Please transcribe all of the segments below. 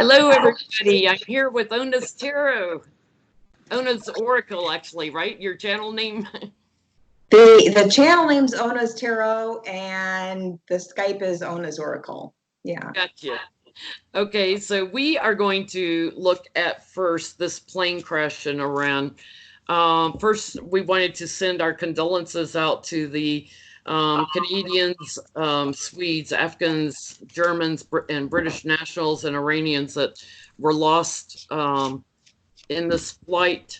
Hello, everybody. I'm here with Ona's Tarot. Ona's Oracle, actually, right? Your channel name? The channel name's Ona's Tarot, and the Skype is Ona's Oracle. Yeah. Gotcha. Okay, so we are going to look at first this plane crash in Iran. First, we wanted to send our condolences out to the Canadians, Swedes, Afghans, Germans, and British nationals and Iranians that were lost in this flight.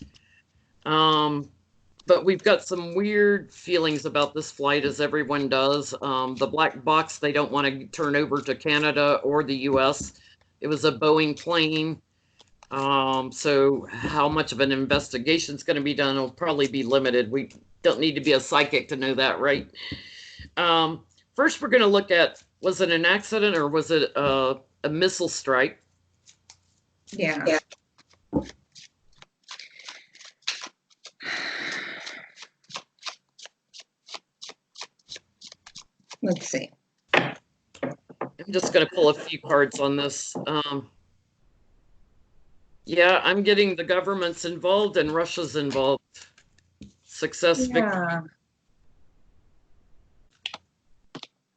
But we've got some weird feelings about this flight, as everyone does. The black box they don't want to turn over to Canada or the US. It was a Boeing plane. So how much of an investigation is going to be done will probably be limited. We don't need to be a psychic to know that, right? First, we're going to look at, was it an accident or was it a missile strike? Yeah. Let's see. I'm just going to pull a few cards on this. Yeah, I'm getting the government's involved and Russia's involved. Success, victory.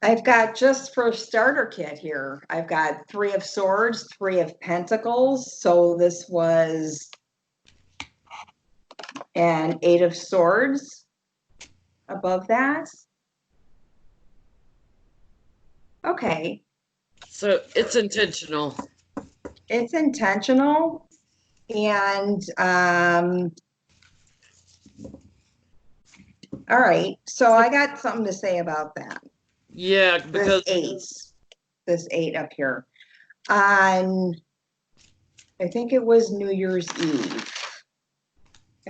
I've got, just for starter kit here, I've got 3 of Swords, 3 of Pentacles. So this was an 8 of Swords above that. Okay. So it's intentional. It's intentional. And all right, so I got something to say about that. Yeah, because this 8 up here on, I think it was New Year's Eve.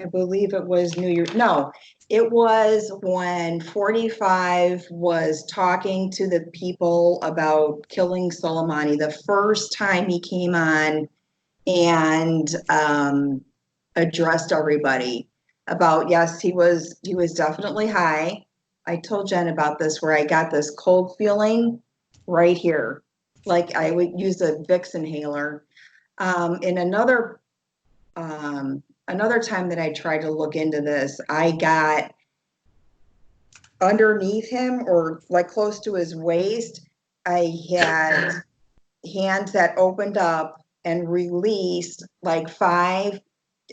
I believe it was no, it was when 45 was talking to the people about killing Soleimani, the first time he came on and addressed everybody about, yes, he was definitely high. I told Jen about this, where I got this cold feeling right here, like I would use a Vicks inhaler. In another time that I tried to look into this, I got underneath him, or like close to his waist, I had hands that opened up and released like 5,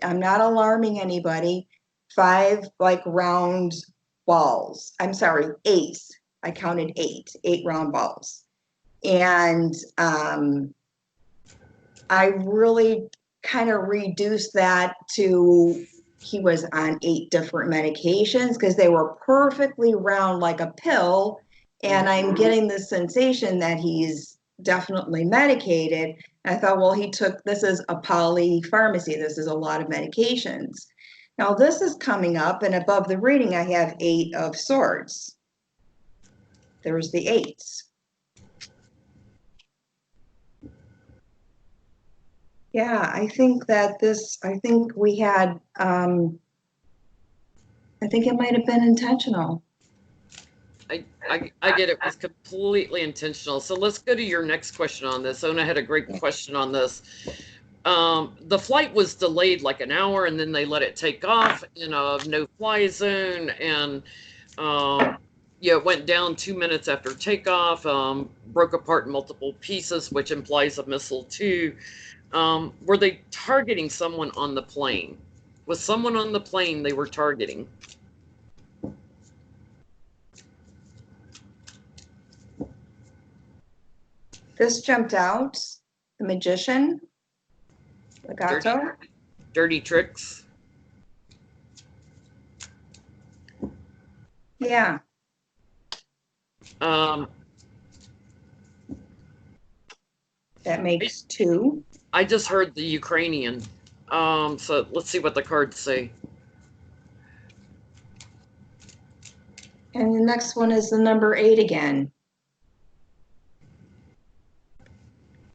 I'm not alarming anybody, 5 like round balls. I'm sorry, 8. I counted 8 round balls. And I really kind of reduced that to, he was on 8 different medications because they were perfectly round like a pill. And I'm getting the sensation that he's definitely medicated. And I thought, well, this is a polypharmacy. This is a lot of medications. Now this is coming up, and above the reading, I have 8 of Swords. There's the 8s. Yeah, I think we had, I think it might have been intentional. I get it was completely intentional. So let's go to your next question on this. Ona had a great question on this. The flight was delayed like an hour, and then they let it take off in a no-fly zone, and yeah, it went down 2 minutes after takeoff, broke apart in multiple pieces, which implies a missile too. Were they targeting someone on the plane? Was someone on the plane they were targeting? This jumped out, the Magician, Legato. Dirty tricks. Yeah. That makes 2. I just heard the Ukrainian. So let's see what the cards say. And the next one is the number 8 again.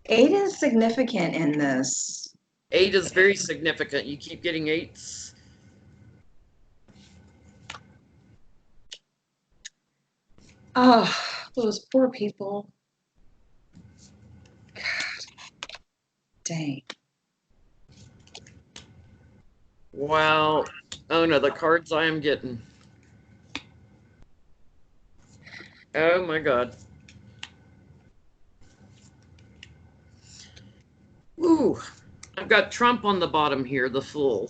8 is significant in this. 8 is very significant. You keep getting 8s. Oh, those poor people. God. Dang. Wow. Oh no, the cards I am getting. Oh my God. Ooh. I've got Trump on the bottom here, the Fool.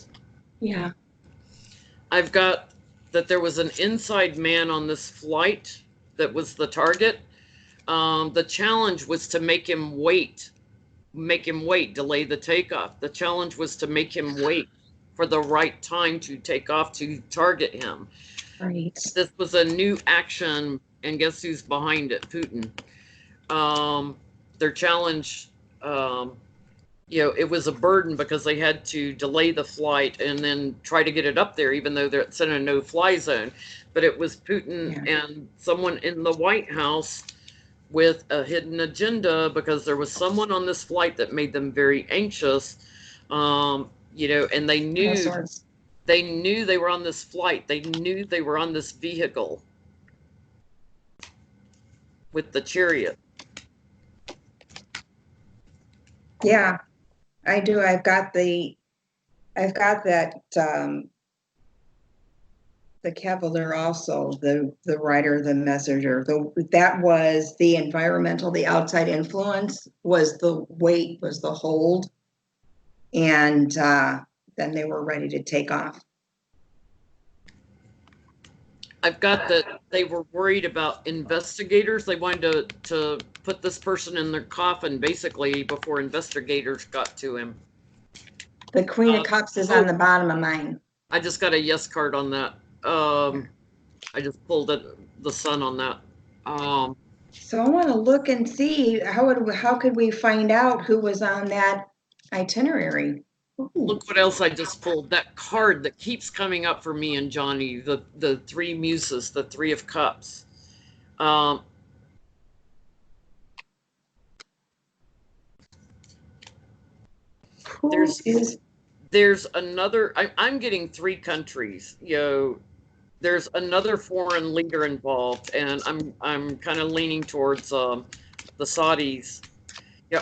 Yeah. I've got that there was an inside man on this flight that was the target. The challenge was to make him wait, delay the takeoff. The challenge was to make him wait for the right time to take off to target him. Right. This was a new action, and guess who's behind it? Putin. Their challenge, it was a burden because they had to delay the flight and then try to get it up there, even though it's in a no-fly zone. But it was Putin and someone in the White House with a hidden agenda, because there was someone on this flight that made them very anxious. And they knew they were on this flight. They knew they were on this vehicle with the chariot. Yeah, I do. I've got that, the Cavalier also, the writer, the messenger. That was the environmental, the outside influence was the weight, was the hold. And then they were ready to take off. I've got that they were worried about investigators. They wanted to put this person in their coffin, basically, before investigators got to him. The Queen of Cups is on the bottom of mine. I just got a yes card on that. I just pulled the sun on that. So I want to look and see how could we find out who was on that itinerary. Ooh. Look what else I just pulled. That card that keeps coming up for me and Johnny, the three muses, the Three of Cups. There's another, I'm getting three countries, there's another foreign leader involved, and I'm kind of leaning towards the Saudis.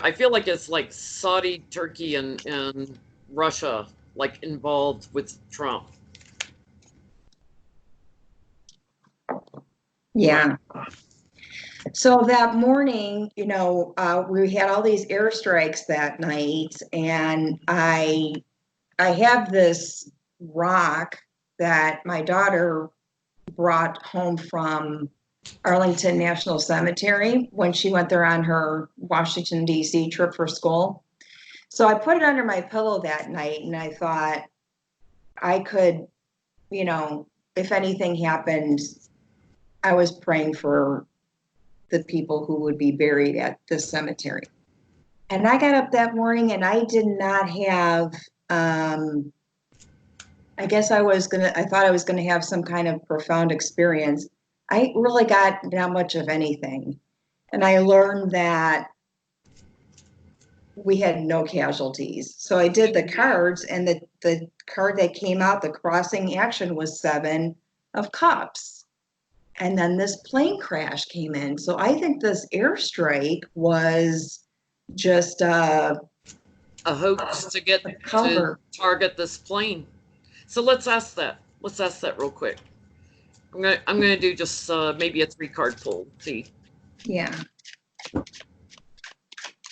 I feel like it's like Saudi, Turkey, and Russia, like, involved with Trump. Yeah. So that morning, we had all these airstrikes that night, and I have this rock that my daughter brought home from Arlington National Cemetery when she went there on her Washington, D.C. trip for school. So I put it under my pillow that night, and I thought I could, if anything happened, I was praying for the people who would be buried at this cemetery. And I got up that morning and I did not have, I thought I was going to have some kind of profound experience. I really got not much of anything. And I learned that we had no casualties. So I did the cards, and the card that came out, the crossing action, was 7 of Cups. And then this plane crash came in. So I think this airstrike was just a hoax to target this plane. So let's ask that. Let's ask that real quick. I'm gonna do just maybe a 3-card pull. See. Yeah.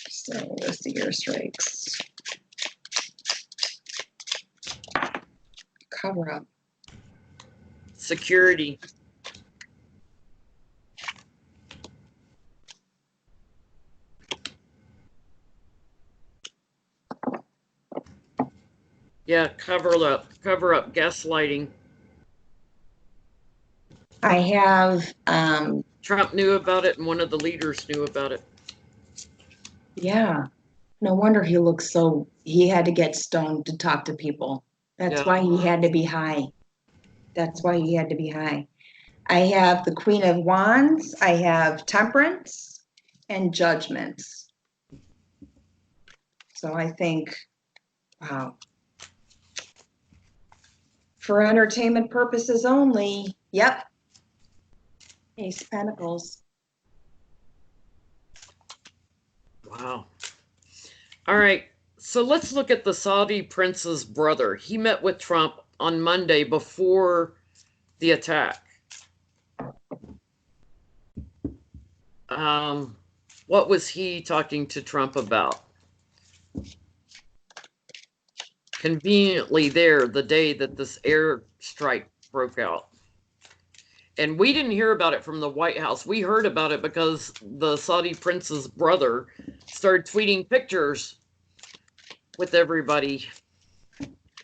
So what's the airstrikes? Cover up. Security. Yeah, cover up, gaslighting. I have Trump knew about it, and one of the leaders knew about it. Yeah. No wonder he had to get stoned to talk to people. That's why he had to be high. I have the Queen of Wands, I have Temperance, and Judgments. So I think, wow. For entertainment purposes only, yep. Ace of Pentacles. Wow. All right. So let's look at the Saudi prince's brother. He met with Trump on Monday before the attack. What was he talking to Trump about? Conveniently there the day that this airstrike broke out. And we didn't hear about it from the White House. We heard about it because the Saudi prince's brother started tweeting pictures with everybody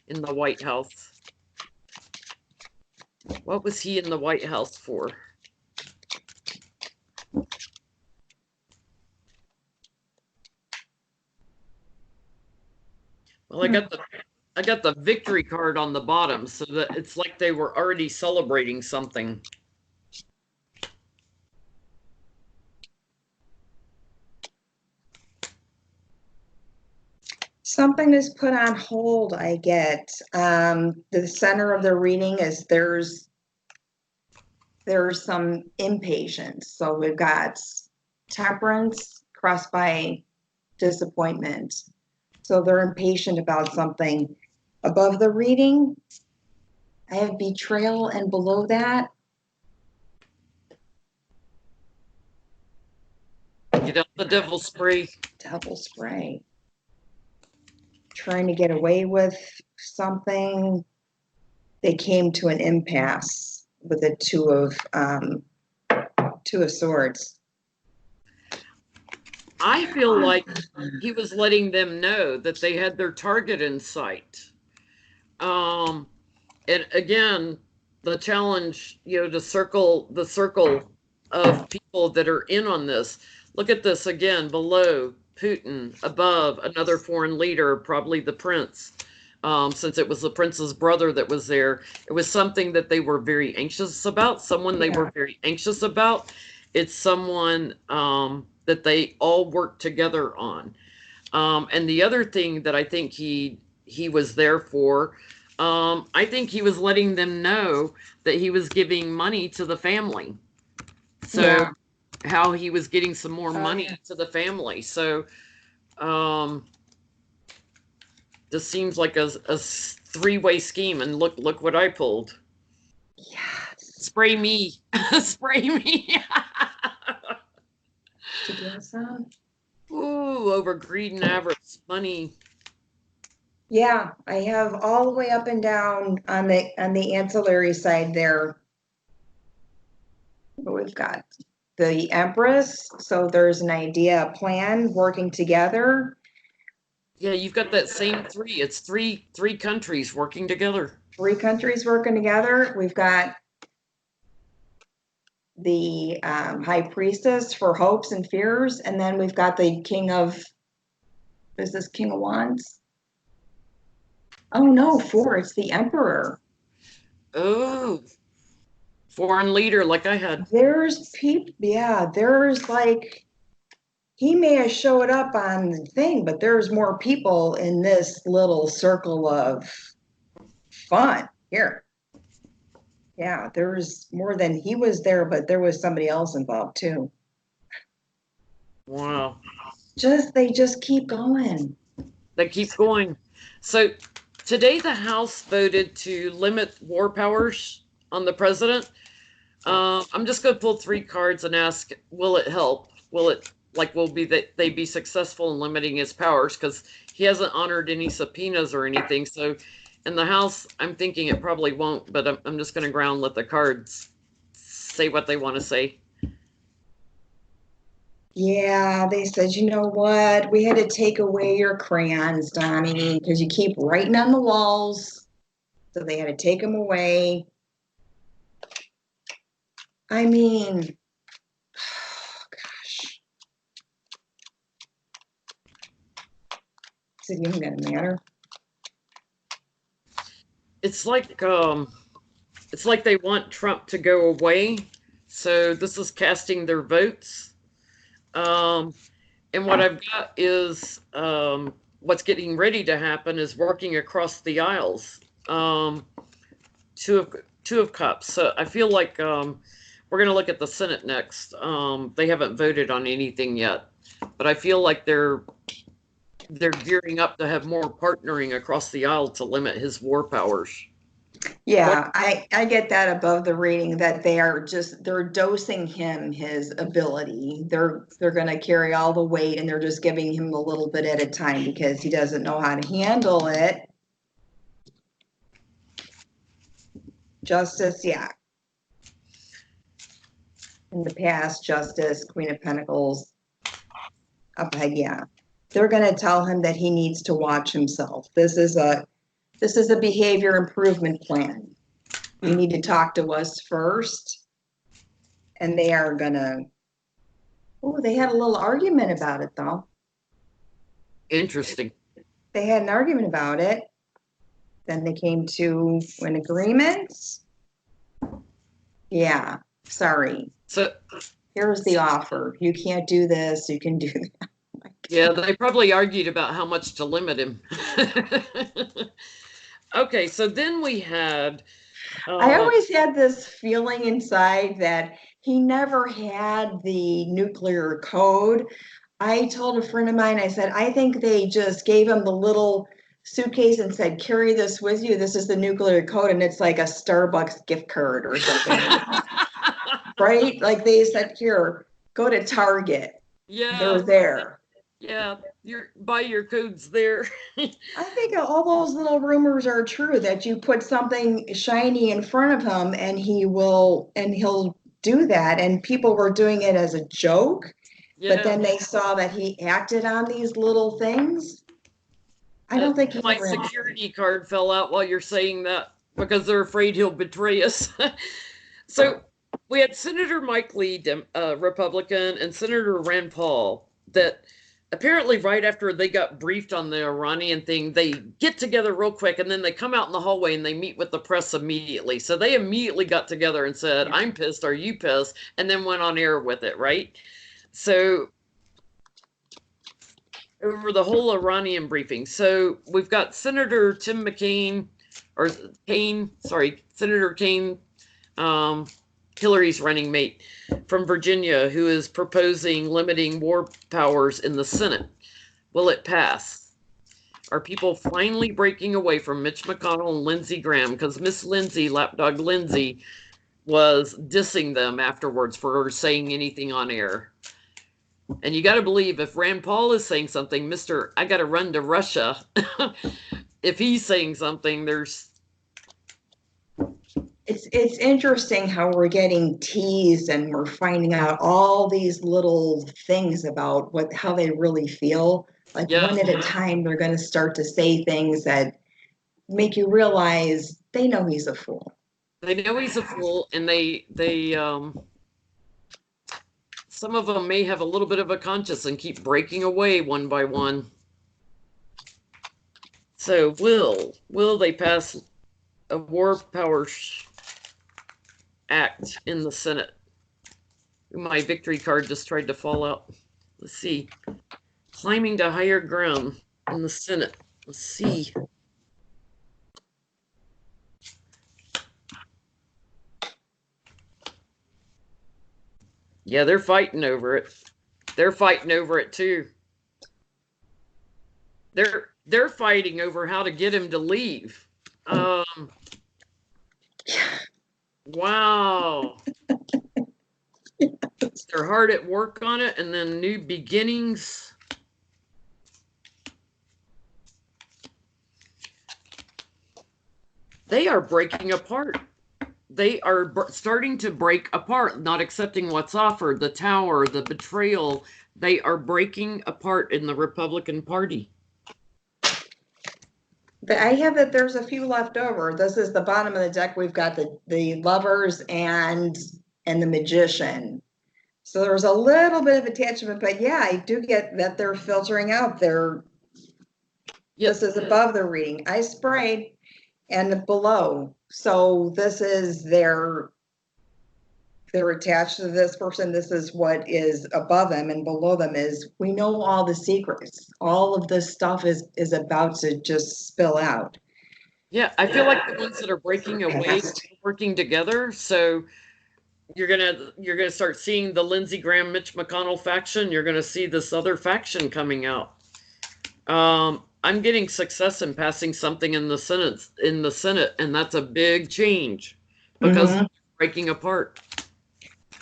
in the White House. What was he in the White House for? Well, I got the victory card on the bottom, so that it's like they were already celebrating something. Something is put on hold, I get. The center of the reading is there's some impatience. So we've got temperance crossed by disappointment. So they're impatient about something. Above the reading, I have betrayal, and below that, Get out the devil spray. devil spray. Trying to get away with something. They came to an impasse with a two of swords. I feel like he was letting them know that they had their target in sight. And again, the challenge, the circle of people that are in on this. Look at this again, below Putin, above another foreign leader, probably the prince. Since it was the prince's brother that was there, it was something that they were very anxious about, someone they were very anxious about. It's someone that they all worked together on. And the other thing that I think he was there for, I think he was letting them know that he was giving money to the family. So how he was getting some more money to the family. So this seems like a three-way scheme. And look what I pulled. Yes. Spray me. Spray me. To get some? Ooh, over greed and avarice, money. Yeah, I have all the way up and down on the ancillary side there. We've got the Empress, so there's an idea, a plan, working together. Yeah, you've got that same three. It's three countries working together. 3 countries working together. We've got the High Priestess for hopes and fears, and then we've got the King of, is this King of Wands? Oh no, 4, it's the Emperor. Oh, foreign leader like I had. There's people, there's like, he may have showed up on the thing, but there's more people in this little circle of fun here. Yeah, there's more than he was there, but there was somebody else involved too. Wow. They just keep going. They keep going. So today the House voted to limit war powers on the president. I'm just going to pull 3 cards and ask, will it help? Will they be successful in limiting his powers? Because he hasn't honored any subpoenas or anything. So in the House, I'm thinking it probably won't, but I'm just going to let the cards say what they want to say. Yeah, they said, you know what? We had to take away your crayons, Donnie, because you keep writing on the walls. So they had to take them away. I mean, oh gosh. Is it even gonna matter? It's like they want Trump to go away. So this is casting their votes. And what I've got is what's getting ready to happen is working across the aisles. Two of Cups. So I feel like we're going to look at the Senate next. They haven't voted on anything yet, but I feel like they're they're gearing up to have more partnering across the aisle to limit his war powers. Yeah, I get that above the reading that they're dosing him his ability. They're gonna carry all the weight and they're just giving him a little bit at a time because he doesn't know how to handle it. Justice, yeah. In the past, Justice, Queen of Pentacles, up ahead, yeah. They're gonna tell him that he needs to watch himself. This is a behavior improvement plan. You need to talk to us first. And they are gonna, oh, they had a little argument about it though. Interesting. They had an argument about it. Then they came to an agreement. Yeah, sorry. So Here's the offer. You can't do this, you can do that. Oh yeah, they probably argued about how much to limit him. Okay, so then we had I always had this feeling inside that he never had the nuclear code. I told a friend of mine, I said, I think they just gave him the little suitcase and said, carry this with you. This is the nuclear code. And it's like a Starbucks gift card or something. Right? Like they said, here, go to Target. Yeah. They're there. Yeah, buy your codes there. I think all those little rumors are true that you put something shiny in front of him and he'll do that. And people were doing it as a joke, but then they saw that he acted on these little things. I don't think my security card fell out while you're saying that because they're afraid he'll betray us. So we had Senator Mike Lee, Republican, and Senator Rand Paul that apparently right after they got briefed on the Iranian thing, they get together real quick and then they come out in the hallway and they meet with the press immediately. So they immediately got together and said, I'm pissed, are you pissed? And then went on air with it, right? So over the whole Iranian briefing. So we've got Senator Tim McCain, or Kane, sorry, Senator Kane, Hillary's running mate from Virginia, who is proposing limiting war powers in the Senate. Will it pass? Are people finally breaking away from Mitch McConnell and Lindsey Graham? Because Miss Lindsay, Lapdog Lindsay, was dissing them afterwards for saying anything on air. And you got to believe if Rand Paul is saying something, Mr. I got to run to Russia. If he's saying something, there's... It's interesting how we're getting teased and we're finding out all these little things about how they really feel. Like one at a time, they're going to start to say things that make you realize they know he's a fool. They know he's a fool, and they some of them may have a little bit of a conscience and keep breaking away one by one. So will they pass a war powers act in the Senate? My victory card just tried to fall out. Let's see. Climbing to higher ground in the Senate. Let's see. Yeah, they're fighting over it. They're fighting over it too. They're fighting over how to get him to leave. Wow. They're hard at work on it, and then new beginnings. They are breaking apart. They are starting to break apart, not accepting what's offered, the tower, the betrayal. They are breaking apart in the Republican Party. But I have that there's a few left over. This is the bottom of the deck. We've got the Lovers and the Magician. So there's a little bit of attachment, but yeah, I do get that they're filtering out. This is above the reading. I sprayed and below. So this is they're attached to this person. This is what is above them, and below them is, we know all the secrets. All of this stuff is about to just spill out. Yeah, I feel like the ones that are breaking away are working together. So you're gonna start seeing the Lindsey Graham, Mitch McConnell faction. You're gonna see this other faction coming out. I'm getting success in passing something in the Senate, and that's a big change because Mhm. breaking apart.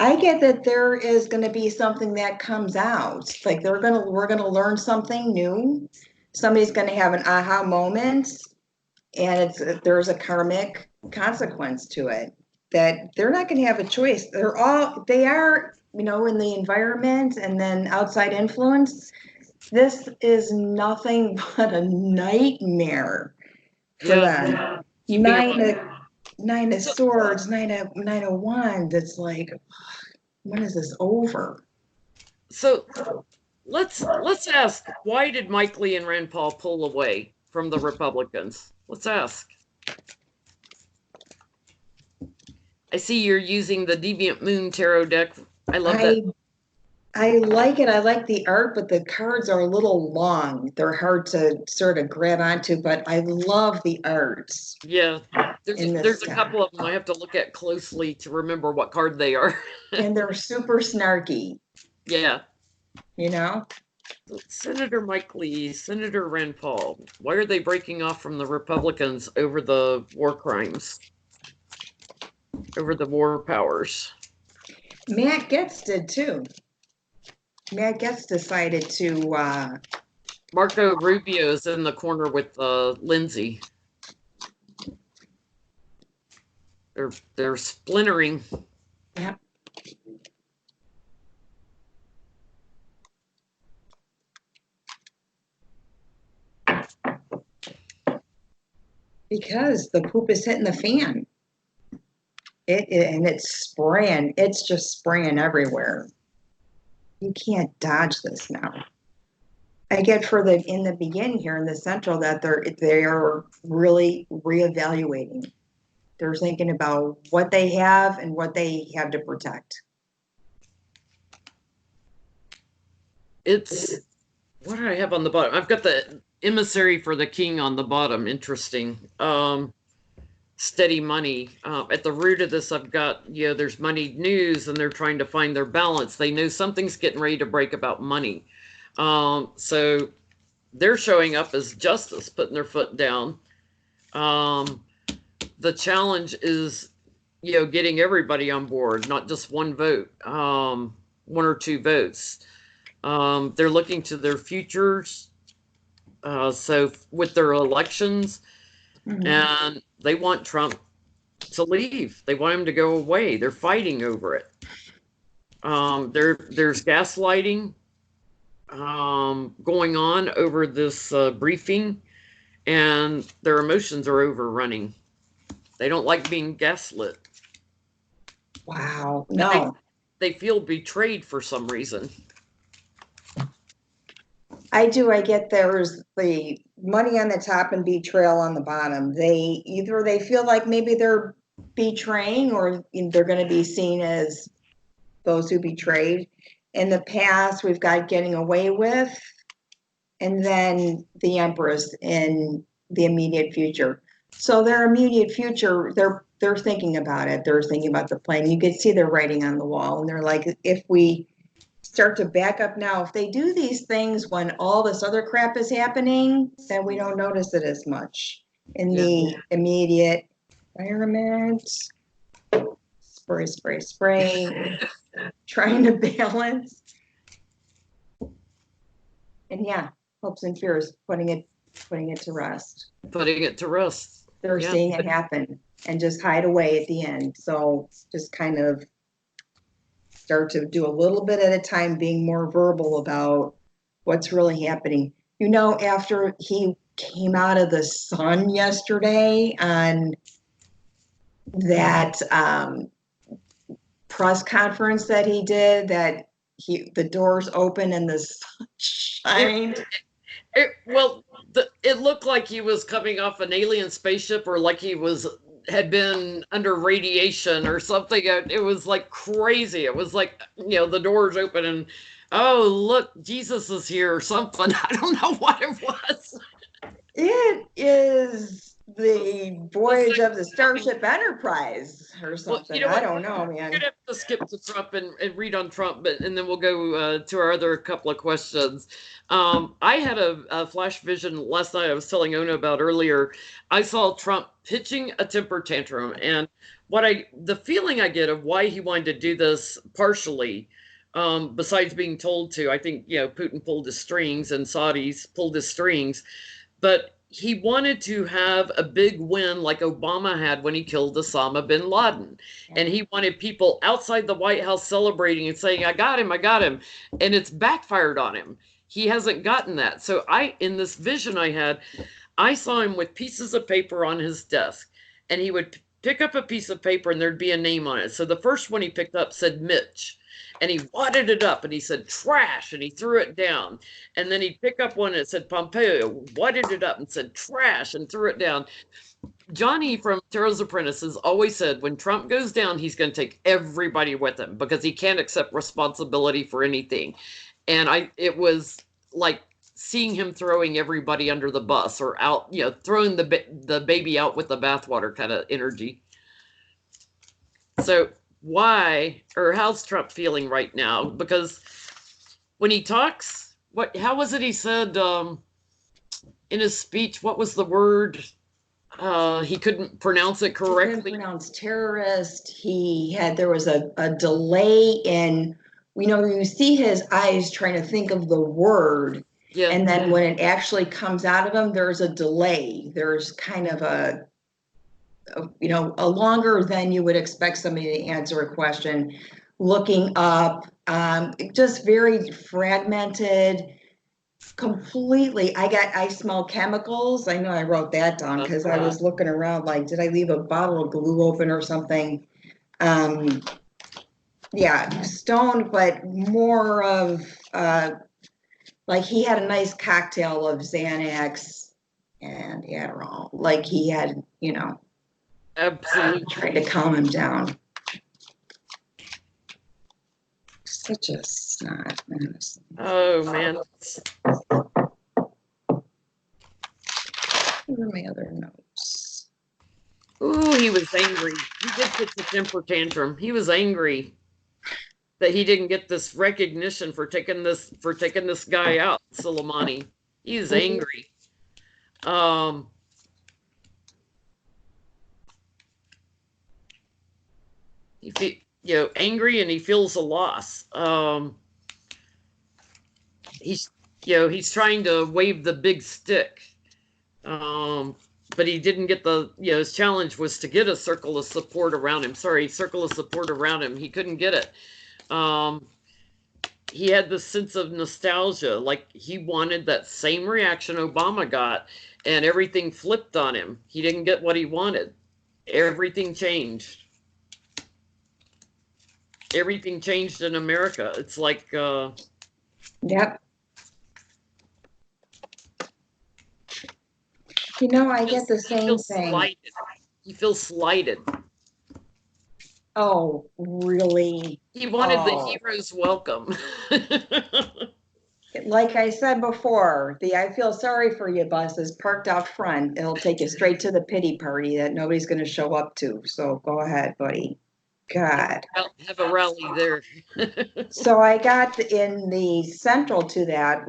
I get that there is going to be something that comes out. Like we're going to learn something new. Somebody's going to have an aha moment, and there's a karmic consequence to it that they're not going to have a choice. They are, in the environment and then outside influence. This is nothing but a nightmare for Yeah, them. keeping them up. Nine of So, swords, nine of wands. It's like, when is this over? so let's ask, why did Mike Lee and Rand Paul pull away from the Republicans? Let's ask. I see you're using the Deviant Moon Tarot deck. I love that. I I like it. I like the art, but the cards are a little long. They're hard to sort of grab onto, but I love the art Yeah, in this there's a deck. couple of them I have to look at closely to remember what card they are. And they're super snarky, Yeah. you know? Senator Mike Lee, Senator Rand Paul, why are they breaking off from the Republicans over the war crimes, over the war powers? Matt Getz did too. Matt Getz decided to, Marco Rubio is in the corner with Lindsay. They're splintering. yeah, because the poop is hitting the fan. And it's spraying. It's just spraying everywhere. You can't dodge this now. I get in the beginning here in the central that they are really reevaluating. They're thinking about what they have and what they have to protect. It's what do I have on the bottom? I've got the emissary for the king on the bottom. Interesting. Steady money. At the root of this, I've got, there's moneyed news and they're trying to find their balance. They know something's getting ready to break about money. So they're showing up as justice, putting their foot down. The challenge is, getting everybody on board, not just one vote, one or two votes. They're looking to their futures. So with their elections, Mhm. and they want Trump to leave. They want him to go away. They're fighting over it. There's gaslighting going on over this briefing, and their emotions are overrunning. They don't like being gaslit. Wow. And No, they feel betrayed for some reason. I do. I get there's the money on the top and betrayal on the bottom. They feel like maybe they're betraying or they're going to be seen as those who betrayed. In the past, we've got getting away with, and then the Empress in the immediate future. So their immediate future, they're thinking about it. They're thinking about the plan. You could see their writing on the wall, and they're like, if we start to back up now, if they do these things when all this other crap is happening, then we don't notice it as much in Yeah. the immediate environment. Spray, spray, spray, trying to balance. And yeah, hopes and fears, putting it to rest. Putting it to rest. They're Yeah. seeing it happen and just hide away at the end. So just kind of start to do a little bit at a time, being more verbal about what's really happening. After he came out of the sun yesterday on that press conference that he did, that the doors open and the sun shined. It looked like he was coming off an alien spaceship, or like he had been under radiation or something. It was like crazy. It was like, the doors open and, oh, look, Jesus is here or something. I don't know what it was. It is the voyage of the Starship Enterprise or Well, something. you know I what? don't know, We're man. gonna have to skip to Trump and read on Trump, and then we'll go to our other couple of questions. I had a flash vision last night. I was telling Ona about earlier. I saw Trump pitching a temper tantrum, and the feeling I get of why he wanted to do this partially, besides being told to, I think Putin pulled his strings and Saudis pulled his strings, but he wanted to have a big win like Obama had when he killed Osama bin Laden. And he wanted people outside the White House celebrating and saying, I got him, I got him. And it's backfired on him. He hasn't gotten that. So in this vision I had, I saw him with pieces of paper on his desk, and he would pick up a piece of paper and there'd be a name on it. So the first one he picked up said Mitch, and he wadded it up and he said trash, and he threw it down. And then he'd pick up one that said Pompeo, wadded it up and said trash and threw it down. Johnny from Terrell's Apprentice has always said when Trump goes down, he's going to take everybody with him because he can't accept responsibility for anything. And it was like seeing him throwing everybody under the bus or out, throwing the baby out with the bathwater kind of energy. So how's Trump feeling right now? Because when he talks, how was it he said in his speech? What was the word? He couldn't pronounce it correctly. He couldn't pronounce terrorist. There was a delay in, you see his eyes trying to think of the word. Yeah. And then when it actually comes out of him, there's a delay. There's kind of a longer than you would expect somebody to answer a question, looking up, just very fragmented, completely. I smell chemicals. I know I wrote that down because I was looking around like, did I leave a bottle of glue open or something? Yeah, stoned, but more of like he had a nice cocktail of Xanax and Adderall. Like he had, Absolutely. trying to calm him down. Such a snot, honestly. Oh, man. What are my other notes? Ooh, he was angry. He did get the temper tantrum. He was angry that he didn't get this recognition for taking this guy out, Soleimani. He is angry. Angry, and he feels a loss. He's trying to wave the big stick. But he didn't get his challenge was to get a circle of support around him. He couldn't get it. He had this sense of nostalgia, like he wanted that same reaction Obama got, and everything flipped on him. He didn't get what he wanted. Everything changed. Everything changed in America. It's like, yep. I get the same thing. He feels slighted. Oh, really? He wanted the hero's welcome. Like I said before, the I feel sorry for you bus is parked out front. It'll take you straight to the pity party that nobody's going to show up to. So go ahead, buddy. God. Have a rally there. So I got in the central to that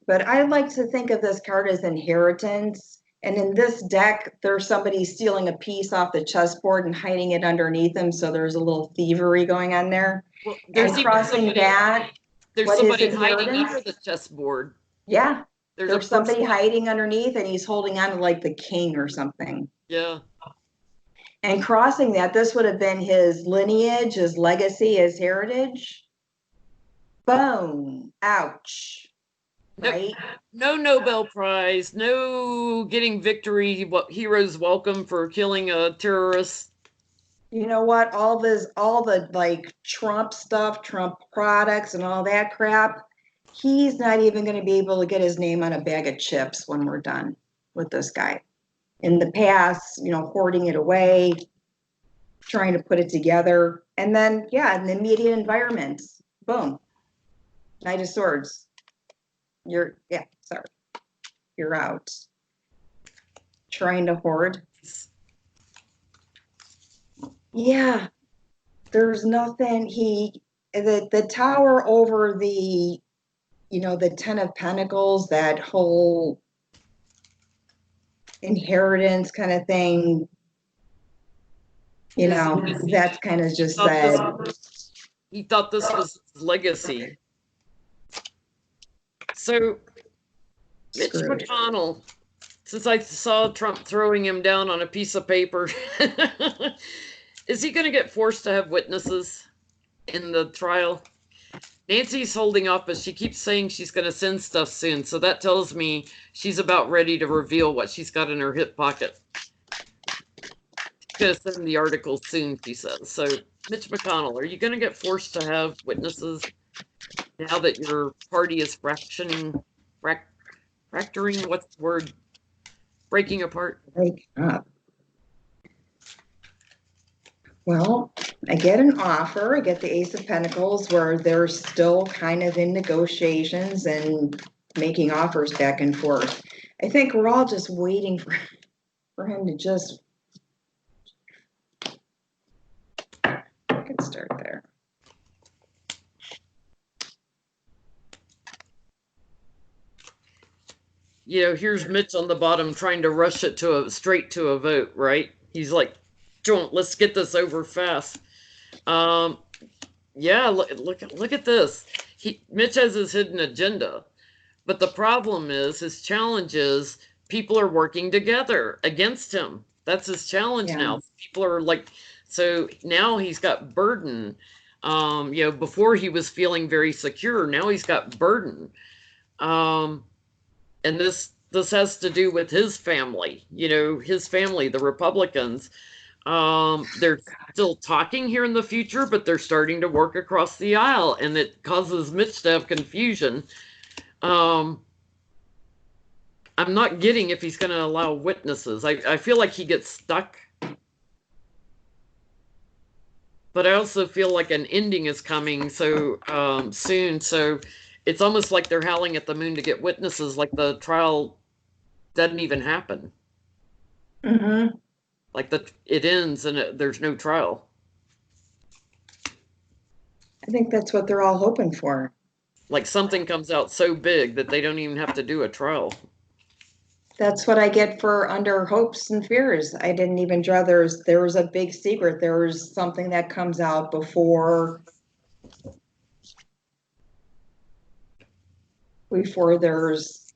but I like to think of this card as inheritance. And in this deck, there's somebody stealing a piece off the chessboard and hiding it underneath them. So there's a little thievery going on there. Well, and crossing that. There's somebody hiding under the chessboard. Yeah. There's somebody hiding underneath and he's holding on to like the king or something. Yeah. And crossing that, this would have been his lineage, his legacy, his heritage. Boom. Ouch. Right? No Nobel Prize, no getting victory, heroes welcome for killing a terrorist. You know what? All the like Trump stuff, Trump products and all that crap, he's not even going to be able to get his name on a bag of chips when we're done with this guy. In the past, hoarding it away, trying to put it together. And then, in the immediate environment, boom. Knight of Swords. You're out. trying to hoard. Yeah, there's nothing, the tower over the, the Ten of Pentacles, that whole inheritance kind of thing, that's kind of just said. He thought this was his legacy. So, Mitch McConnell, since I saw Trump throwing him down on a piece of paper, is he going to get forced to have witnesses in the trial? Nancy's holding off, but she keeps saying she's going to send stuff soon. So that tells me she's about ready to reveal what she's got in her hip pocket. She's going to send the article soon, she says. So, Mitch McConnell, are you going to get forced to have witnesses now that your party is fracturing? What's the word? Breaking apart? Break up. Well, I get an offer. I get the Ace of Pentacles, where they're still kind of in negotiations and making offers back and forth. I think we're all just waiting for him to just. I can start there. Here's Mitch on the bottom trying to rush it straight to a vote, right? He's like, let's get this over fast. Yeah, look at this. Mitch has his hidden agenda, but the problem is, his challenge is people are working together against him. That's his challenge now. People are like, so now he's got burden. Before he was feeling very secure. Now he's got burden. And this has to do with his family. His family, the Republicans. They're still talking here in the future, but they're starting to work across the aisle, and it causes Mitch to have confusion. I'm not getting if he's going to allow witnesses. I feel like he gets stuck, but I also feel like an ending is coming so soon. So it's almost like they're howling at the moon to get witnesses, like the trial doesn't even happen. Mm-hmm. Like it ends and there's no trial. I think that's what they're all hoping for. Like something comes out so big that they don't even have to do a trial. That's what I get for Under Hopes and Fears. I didn't even draw. There was a big secret. There was something that comes out before there's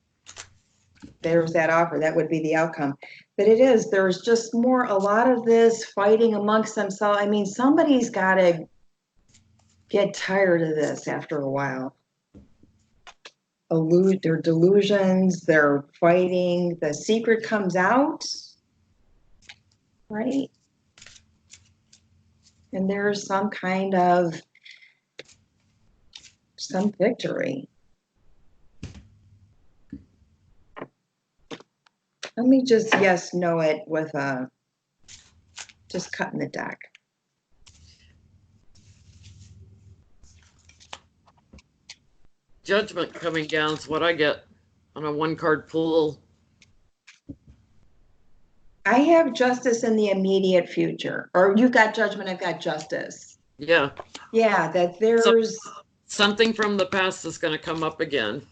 that offer. That would be the outcome. But there's just a lot of this fighting amongst themselves. I mean, somebody's got to get tired of this after a while. Their delusions, they're fighting. The secret comes out, right? And there's some victory. Let me just no it with just cutting the deck. Judgment coming down is what I get on a 1-card pull. I have Justice in the immediate future. Or you've got Judgment, I've got Justice. Yeah. Yeah, that there's... Something from the past is going to come up again.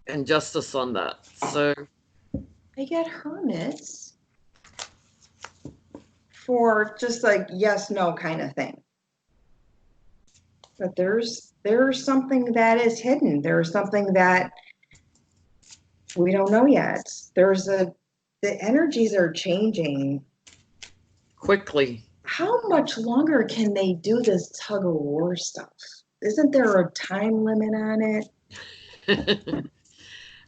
And Justice on that. So... I get Hermits for just like yes, no kind of thing. But there's something that is hidden. There's something that we don't know yet. The energies are changing quickly. How much longer can they do this tug of war stuff? Isn't there a time limit on it?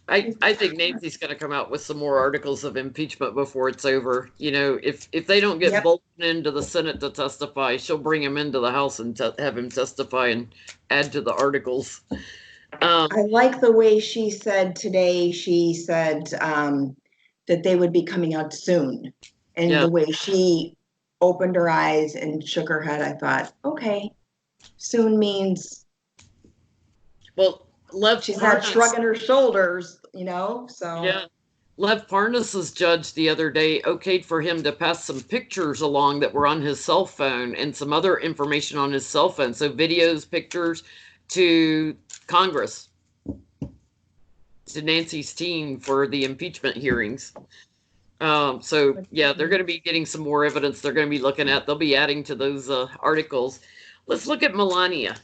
I think Nancy's going to come out with some more articles of impeachment before it's over. If they don't get Bolton into the Senate to testify, she'll bring him into the House and have him testify and add to the articles. I like the way she said today. She said that they would be coming out soon. And the way she opened her eyes and shook her head, I thought, okay, soon means... Well, Lev she's not Parnas, shrugging her shoulders, so. yeah. Lev Parnas's judge the other day okayed for him to pass some pictures along that were on his cell phone and some other information on his cell phone. So videos, pictures to Congress, to Nancy's team for the impeachment hearings. So yeah, they're going to be getting some more evidence they're going to be looking at. They'll be adding to those articles. Let's look at Melania.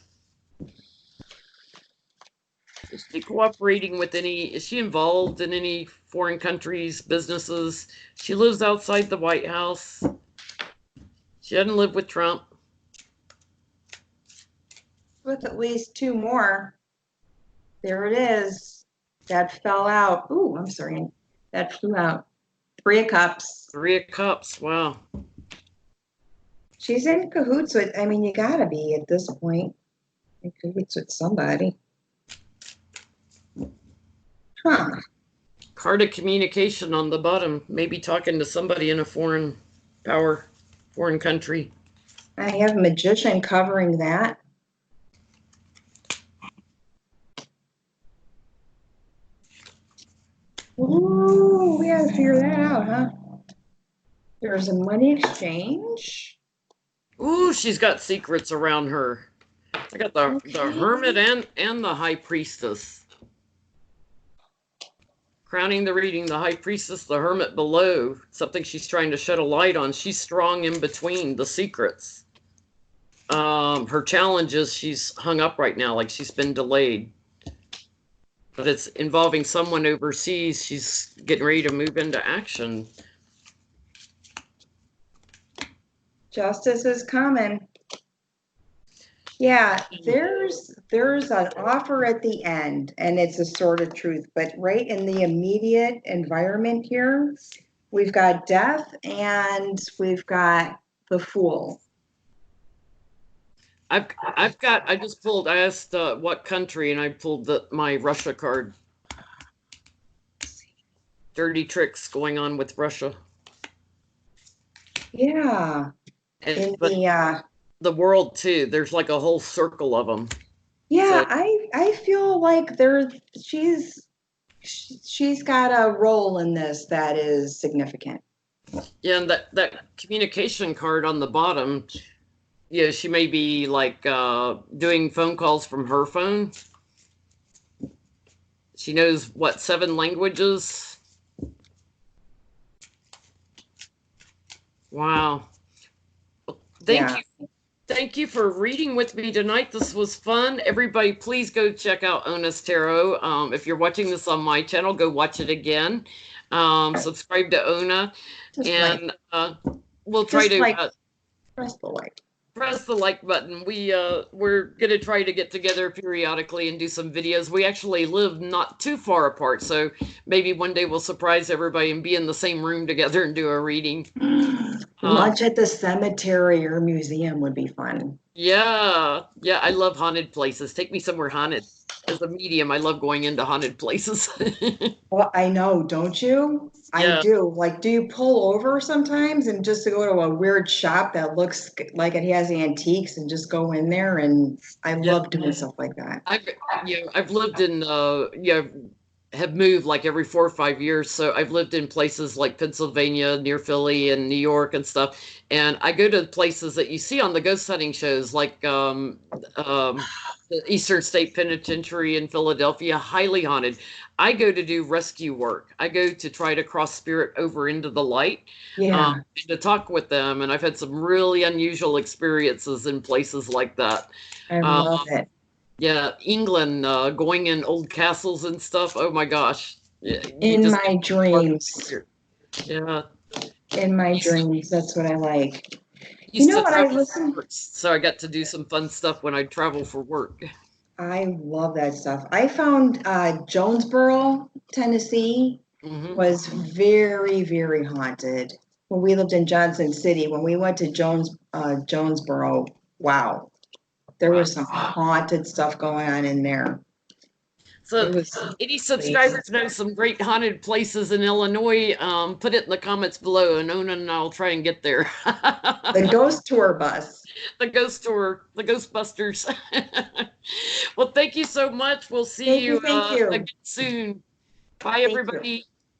Is she cooperating with any, is she involved in any foreign countries, businesses? She lives outside the White House. She doesn't live with Trump. With at least two more. There it is. That fell out. Ooh, I'm sorry. That flew out. Three of Cups. Three of Cups. Wow. She's in cahoots with, you gotta be at this point. In cahoots with somebody. Huh. Card of communication on the bottom. Maybe talking to somebody in a foreign power, foreign country. I have Magician covering that. Ooh, we gotta figure that out, huh? There's a money exchange. Ooh, she's got secrets around her. I got the Hermit and the High Priestess. Crowning the reading, the High Priestess, the Hermit below. Something she's trying to shed a light on. She's strong in between the secrets. Her challenge is she's hung up right now, like she's been delayed. But it's involving someone overseas. She's getting ready to move into action. Justice is coming. Yeah, there's an offer at the end, and it's a sort of truth. But right in the immediate environment here, we've got death and we've got the Fool. I just pulled, I asked what country, and I pulled my Russia card. Dirty tricks going on with Russia. Yeah. And, the world too. There's like a whole circle of them. Yeah, so, I feel like she's got a role in this that is significant. Yeah, and that communication card on the bottom, yeah, she may be like doing phone calls from her phone. She knows what 7 languages. Wow. Thank you for reading with me tonight. This was fun. Everybody, please go check out Ona's Tarot. If you're watching this on my channel, go watch it again. Subscribe to Ona, and we'll try to press the like. Press the like button. We're gonna try to get together periodically and do some videos. We actually live not too far apart, so maybe one day we'll surprise everybody and be in the same room together and do a reading. Lunch at the cemetery or museum would be fun. Yeah, I love haunted places. Take me somewhere haunted. As a medium, I love going into haunted places. Well, I know, don't you? Yeah. I do. Like, do you pull over sometimes and just to go to a weird shop that looks like it has antiques and just go in there? And I love doing stuff like that. I've lived in have moved like every 4 or 5 years. So I've lived in places like Pennsylvania, near Philly, and New York and stuff. And I go to places that you see on the ghost hunting shows, like the Eastern State Penitentiary in Philadelphia, highly haunted. I go to do rescue work. I go to try to cross spirit over into the light, to talk with them. And I've had some really unusual experiences in places like that. I love it. Yeah, England, going in old castles and stuff. Oh my gosh. In my dreams. Yeah. In my dreams. That's what I like. You know what I listen? So I got to do some fun stuff when I travel for work. I love that stuff. I found Jonesboro, Tennessee was very, very haunted. When we lived in Johnson City, when we went to Jonesboro, wow. There was some haunted stuff going on in there. So It was any subscribers know some great haunted places in Illinois, put it in the comments below, and Ona and I'll try and get there. the ghost tour bus. The ghost tour, the Ghostbusters. Well, thank you so much. We'll see Thank you you, thank you. again soon. Bye, Thank you. everybody.